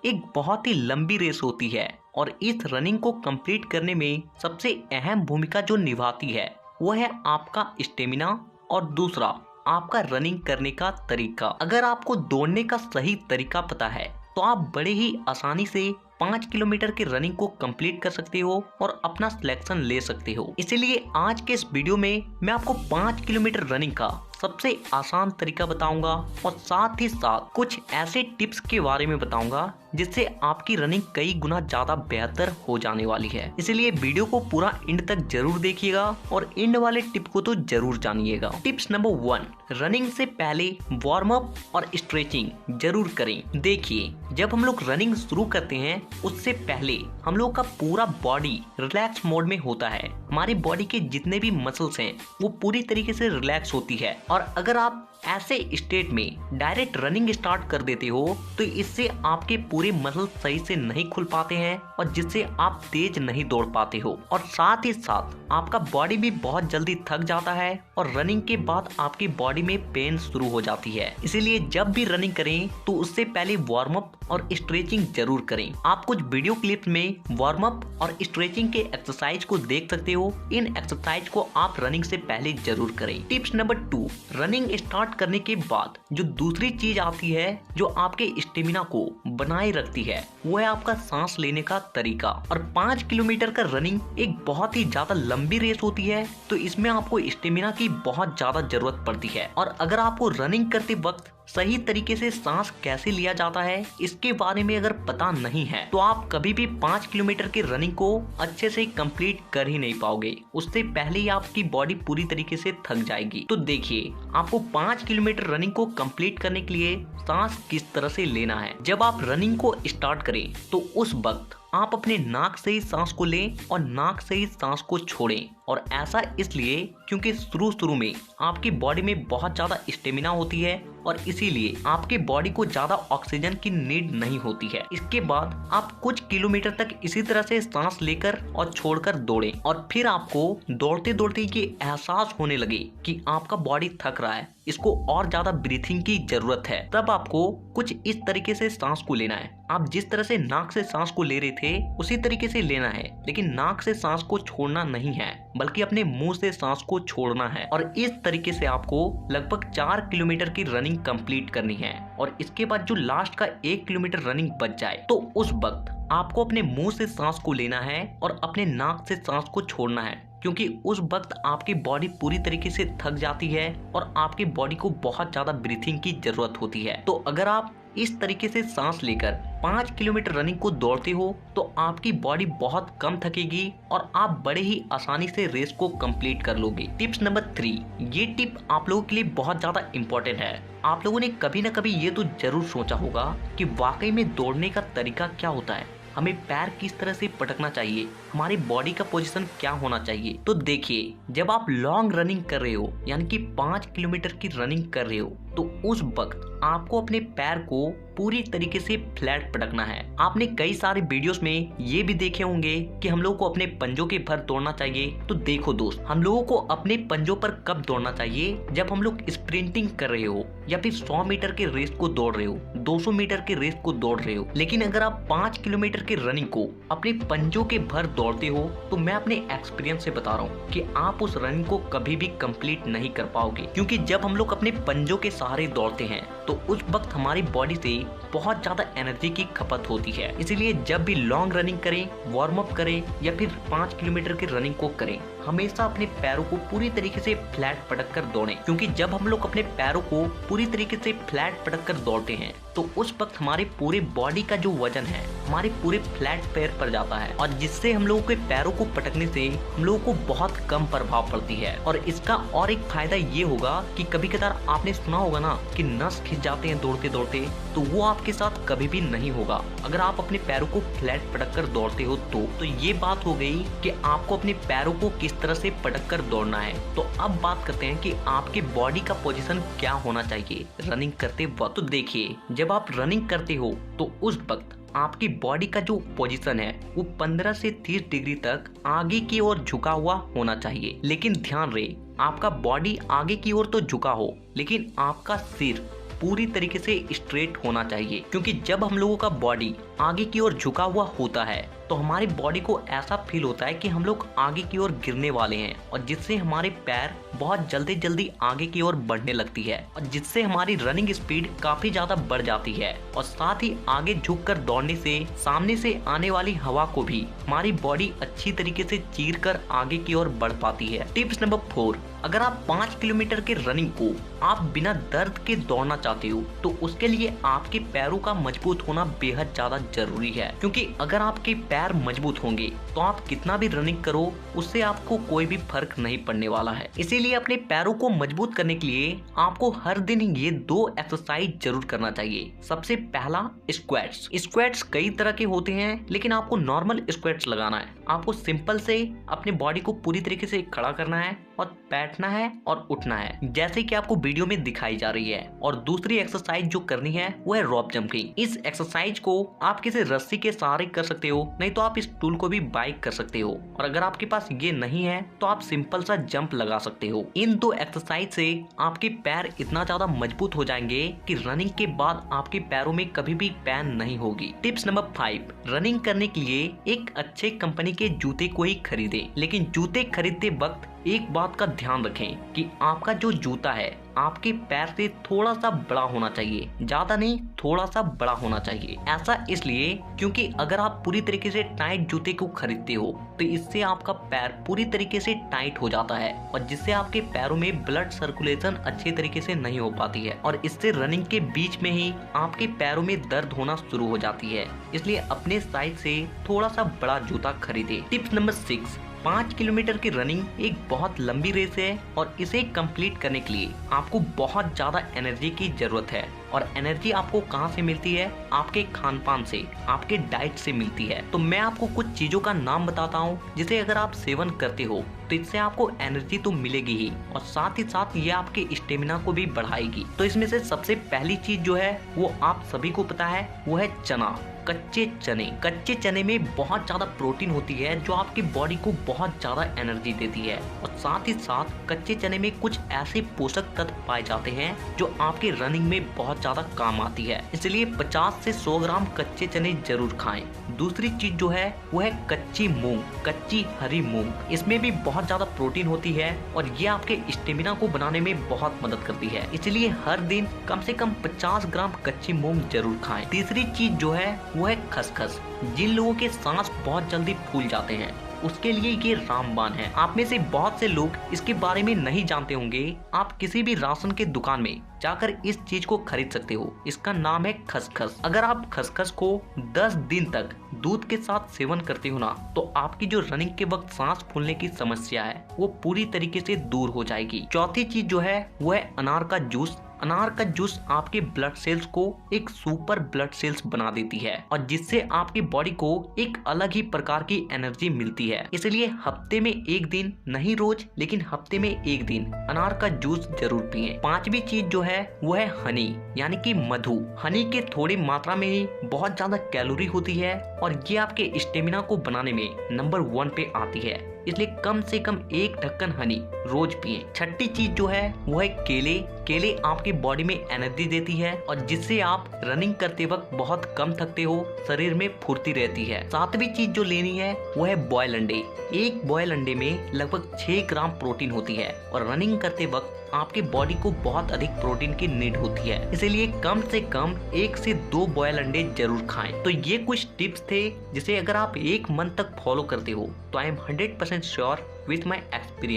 एक बहुत ही लंबी रेस होती है और इस रनिंग को कंप्लीट करने में सबसे अहम भूमिका जो निभाती है वो है आपका स्टेमिना और दूसरा आपका रनिंग करने का तरीका। अगर आपको दौड़ने का सही तरीका पता है तो आप बड़े ही आसानी से 5 किलोमीटर की रनिंग को कंप्लीट कर सकते हो और अपना सिलेक्शन ले सकते हो। इसीलिए आज के इस वीडियो में मैं आपको 5 किलोमीटर रनिंग का सबसे आसान तरीका बताऊंगा और साथ ही साथ कुछ ऐसे टिप्स के बारे में बताऊंगा जिससे आपकी रनिंग कई गुना ज्यादा बेहतर हो जाने वाली है। इसलिए वीडियो को पूरा एंड तक जरूर देखिएगा और एंड वाले टिप को तो जरूर जानिएगा। टिप्स नंबर 1, रनिंग से पहले वार्म अप और स्ट्रेचिंग जरूर करें। देखिए, जब हम लोग रनिंग शुरू करते हैं उससे पहले हम लोग का पूरा बॉडी रिलैक्स मोड में होता है। हमारी बॉडी के जितने भी मसल्स हैं वो पूरी तरीके से रिलैक्स होती है और अगर आप ऐसे स्टेट में डायरेक्ट रनिंग स्टार्ट कर देते हो तो इससे आपके पूरे मसल सही से नहीं खुल पाते हैं और जिससे आप तेज नहीं दौड़ पाते हो और साथ ही साथ आपका बॉडी भी बहुत जल्दी थक जाता है और रनिंग के बाद आपकी बॉडी में पेन शुरू हो जाती है। इसीलिए जब भी रनिंग करें तो उससे पहले वार्म अप और स्ट्रेचिंग जरूर करें। आप कुछ वीडियो क्लिप्स में वार्म अप और स्ट्रेचिंग के एक्सरसाइज को देख सकते हो। इन एक्सरसाइज को आप रनिंग से पहले जरूर करें। टिप्स नंबर 2, रनिंग स्टार्ट करने के बाद जो दूसरी चीज आती है जो आपके स्टेमिना को बनाए रखती है वो है आपका सांस लेने का तरीका। और 5 किलोमीटर का रनिंग एक बहुत ही ज्यादा लंबी रेस होती है तो इसमें आपको स्टेमिना की बहुत ज्यादा जरूरत पड़ती है और अगर आपको रनिंग करते वक्त सही तरीके से सांस कैसे लिया जाता है इसके बारे में अगर पता नहीं है तो आप कभी भी 5 किलोमीटर की रनिंग को अच्छे से कंप्लीट कर ही नहीं पाओगे। उससे पहले ही आपकी बॉडी पूरी तरीके से थक जाएगी। तो देखिए, आपको 5 किलोमीटर रनिंग को कंप्लीट करने के लिए सांस किस तरह से लेना है। जब आप रनिंग को स्टार्ट करें तो उस वक्त आप अपने नाक से ही सांस को लें और नाक से ही सांस को छोड़ें। और ऐसा इसलिए क्योंकि शुरू में आपकी बॉडी में बहुत ज्यादा स्टेमिना होती है और इसीलिए आपके बॉडी को ज्यादा ऑक्सीजन की नीड नहीं होती है। इसके बाद आप कुछ किलोमीटर तक इसी तरह से सांस लेकर और छोड़कर दौड़ें और फिर आपको दौड़ते दौड़ते ये एहसास होने लगे कि आपका बॉडी थक रहा है, इसको और ज्यादा ब्रीथिंग की जरूरत है। तब आपको कुछ इस तरीके से सांस को लेना है। आप जिस तरह से नाक से सांस को ले रहे थे उसी तरीके से लेना है, लेकिन नाक से सांस को छोड़ना नहीं है बल्कि अपने मुंह से सांस को छोड़ना है। और इस तरीके से आपको लगभग 4 किलोमीटर की रनिंग कंप्लीट करनी है। और इसके बाद जो लास्ट का 1 किलोमीटर रनिंग बच जाए तो उस वक्त आपको अपने मुंह से सांस को लेना है और अपने नाक से सांस को छोड़ना है, क्योंकि उस वक्त आपकी बॉडी पूरी तरीके से थक जाती है और आपकी बॉडी को बहुत ज्यादा ब्रीथिंग की जरूरत होती है। तो अगर आप इस तरीके से सांस लेकर 5 किलोमीटर रनिंग को दौड़ते हो तो आपकी बॉडी बहुत कम थकेगी और आप बड़े ही आसानी से रेस को कंप्लीट कर लोगे। टिप्स नंबर 3, ये टिप आप लोगों के लिए बहुत ज्यादा इम्पोर्टेंट है। आप लोगों ने कभी न कभी ये तो जरूर सोचा होगा कि वाकई में दौड़ने का तरीका क्या होता है, हमें पैर किस तरह से पटकना चाहिए, हमारी बॉडी का पोजीशन क्या होना चाहिए। तो देखिए, जब आप लॉन्ग रनिंग कर रहे हो यानी कि 5 किलोमीटर की रनिंग कर रहे हो तो उस वक्त आपको अपने पैर को पूरी तरीके से फ्लैट पटकना है। आपने कई सारे वीडियोस में ये भी देखे होंगे कि हम लोगों को अपने पंजों के भर दौड़ना चाहिए। तो देखो दोस्त, हम लोगों को अपने पंजों पर कब दौड़ना चाहिए, जब हम लोग स्प्रिंटिंग कर रहे हो या फिर 100 मीटर के रेस को दौड़ रहे हो, 200 मीटर के रेस को दौड़ रहे हो। लेकिन अगर आप 5 किलोमीटर की रनिंग को अपने पंजों के भर दौड़ते हो तो मैं अपने एक्सपीरियंस से बता रहा हूँ कि आप उस रनिंग को कभी भी कंप्लीट नहीं कर पाओगे। क्योंकि जब हम लोग अपने पंजों के सहारे दौड़ते हैं तो उस वक्त हमारी बॉडी से बहुत ज्यादा एनर्जी की खपत होती है। इसीलिए जब भी लॉन्ग रनिंग करें, वार्म अप करें या फिर 5 किलोमीटर की रनिंग को करें, हमेशा अपने पैरों को पूरी तरीके से फ्लैट पटक कर दौड़ें। क्योंकि जब हम लोग अपने पैरों को पूरी तरीके से फ्लैट पटक कर दौड़ते हैं तो उस वक्त हमारे पूरे बॉडी का जो वजन है हमारे पूरे फ्लैट पैर पर जाता है और जिससे हम लोगों के पैरों को पटकने से हम लोगों को बहुत कम प्रभाव पड़ती है। और इसका और एक फायदा ये होगा कि कभी कदार आपने सुना होगा ना कि नस खिंच जाते हैं दौड़ते दौड़ते, तो वो आपके साथ कभी भी नहीं होगा अगर आप अपने पैरों को फ्लैट पटक कर दौड़ते हो। तो ये बात हो गई कि आपको अपने पैरों को किस तरह से पटक कर दौड़ना है। तो अब बात करते हैं कि आपके बॉडी का पोजीशन क्या होना चाहिए रनिंग करते वक्त। तो देखिए, जब आप रनिंग करते हो तो उस वक्त आपकी बॉडी का जो पोजीशन है वो 15 से 30 डिग्री तक आगे की ओर झुका हुआ होना चाहिए। लेकिन ध्यान रहे, आपका बॉडी आगे की ओर तो झुका हो लेकिन आपका सिर पूरी तरीके से स्ट्रेट होना चाहिए, क्योंकि जब हम लोगों का बॉडी आगे की ओर झुका हुआ होता है तो हमारी बॉडी को ऐसा फील होता है कि हम लोग आगे की ओर गिरने वाले हैं, और जिससे हमारे पैर बहुत जल्दी जल्दी आगे की ओर बढ़ने लगती है, और जिससे हमारी रनिंग स्पीड काफी ज्यादा बढ़ जाती है। और साथ ही आगे झुककर दौड़ने से सामने से आने वाली हवा को भी हमारी बॉडी अच्छी तरीके से चीर कर आगे की ओर बढ़ पाती है। टिप्स नंबर 4, अगर आप 5 किलोमीटर के रनिंग को आप बिना दर्द के दौड़ना चाहते हो तो उसके लिए आपके पैरों का मजबूत होना बेहद ज्यादा जरूरी है, क्योंकि अगर आपके पैर मजबूत होंगे तो आप कितना भी रनिंग करो उससे आपको कोई भी फर्क नहीं पड़ने वाला है। इसीलिए अपने पैरों को मजबूत करने के लिए आपको हर दिन ये 2 एक्सरसाइज जरूर करना चाहिए। सबसे पहला स्क्वाट्स। स्क्वाट्स कई तरह के होते हैं, लेकिन आपको नॉर्मल स्क्वाट्स लगाना है। आपको सिंपल से अपने बॉडी को पूरी तरीके से खड़ा करना है और बैठना है और उठना है, जैसे कि आपको वीडियो में दिखाई जा रही है। और दूसरी एक्सरसाइज जो करनी है वो है रॉप जंपिंग। इस एक्सरसाइज को आप किसी रस्सी के सहारे कर सकते हो, नहीं तो आप इस टूल को भी बाइक कर सकते हो, और अगर आपके पास ये नहीं है तो आप सिंपल सा जंप लगा सकते हो। इन 2 एक्सरसाइज से आपके पैर इतना ज्यादा मजबूत हो जाएंगे कि रनिंग के बाद आपके पैरों में कभी भी पेन नहीं होगी। टिप्स नंबर 5, रनिंग करने के लिए एक अच्छे कंपनी के जूते को ही खरीदें, लेकिन जूते खरीदते वक्त एक बात का ध्यान रखें कि आपका जो जूता है आपके पैर से थोड़ा सा बड़ा होना चाहिए, ज्यादा नहीं, थोड़ा सा बड़ा होना चाहिए। ऐसा इसलिए क्योंकि अगर आप पूरी तरीके से टाइट जूते को खरीदते हो तो इससे आपका पैर पूरी तरीके से टाइट हो जाता है, और जिससे आपके पैरों में ब्लड सर्कुलेशन अच्छे तरीके से नहीं हो पाती है, और इससे रनिंग के बीच में ही आपके पैरों में दर्द होना शुरू हो जाती है। इसलिए अपने साइज से थोड़ा सा बड़ा जूता खरीदे। टिप्स नंबर 6, 5 किलोमीटर की रनिंग एक बहुत लंबी रेस है, और इसे कंप्लीट करने के लिए आपको बहुत ज्यादा एनर्जी की जरूरत है। और एनर्जी आपको कहाँ से मिलती है? आपके खान पान से, आपके डाइट से मिलती है। तो मैं आपको कुछ चीजों का नाम बताता हूँ जिसे अगर आप सेवन करते हो तो इससे आपको एनर्जी तो मिलेगी ही, और साथ ही साथ ये आपके स्टेमिना को भी बढ़ाएगी। तो इसमें से सबसे पहली चीज जो है वो आप सभी को पता है, वो है चना। कच्चे चने। कच्चे चने में बहुत ज्यादा प्रोटीन होती है जो आपकी बॉडी को बहुत ज्यादा एनर्जी देती है, और साथ ही साथ कच्चे चने में कुछ ऐसे पोषक तत्व पाए जाते हैं जो आपके रनिंग में बहुत ज्यादा काम आती है। इसलिए 50 से 100 ग्राम कच्चे चने जरूर खाएं। दूसरी चीज जो है वो है कच्ची मूंग, कच्ची हरी मूंग। इसमें भी बहुत ज्यादा प्रोटीन होती है और ये आपके स्टेमिना को बनाने में बहुत मदद करती है। इसलिए हर दिन कम से कम 50 ग्राम कच्ची मूंग जरूर खाएं। तीसरी चीज जो है वो है खसखस। जिन लोगों के सांस बहुत जल्दी फूल जाते हैं उसके लिए ये रामबाण है। आप में से बहुत से लोग इसके बारे में नहीं जानते होंगे। आप किसी भी राशन के दुकान में जाकर इस चीज को खरीद सकते हो। इसका नाम है खसखस। अगर आप खसखस को 10 दिन तक दूध के साथ सेवन करते हो ना, तो आपकी जो रनिंग के वक्त सांस फूलने की समस्या है वो पूरी तरीके से दूर हो जाएगी। चौथी चीज जो है वो है अनार का जूस। अनार का जूस आपके ब्लड सेल्स को एक सुपर ब्लड सेल्स बना देती है, और जिससे आपकी बॉडी को एक अलग ही प्रकार की एनर्जी मिलती है। इसलिए हफ्ते में एक दिन, नहीं रोज, लेकिन हफ्ते में एक दिन अनार का जूस जरूर पिएं। पांचवी चीज जो है वो है हनी, यानी कि मधु। हनी के थोड़ी मात्रा में ही बहुत ज्यादा कैलोरी होती है, और ये आपके स्टेमिना को बनाने में नंबर 1 पे आती है। इसलिए कम से कम 1 ढक्कन हनी रोज पिएं। छठी चीज जो है वो है केले। केले आपकी बॉडी में एनर्जी देती है, और जिससे आप रनिंग करते वक्त बहुत कम थकते हो, शरीर में फुर्ती रहती है। सातवीं चीज जो लेनी है वो है बॉयल अंडे। एक बॉयल अंडे में लगभग 6 ग्राम प्रोटीन होती है, और रनिंग करते वक्त आपके बॉडी को बहुत अधिक प्रोटीन की नीड होती है। इसलिए कम से कम 1 से 2 बॉयल अंडे जरूर खाएं। तो ये कुछ टिप्स थे जिसे अगर आप 1 मंथ तक फॉलो करते हो तो I am 100% sure with my experience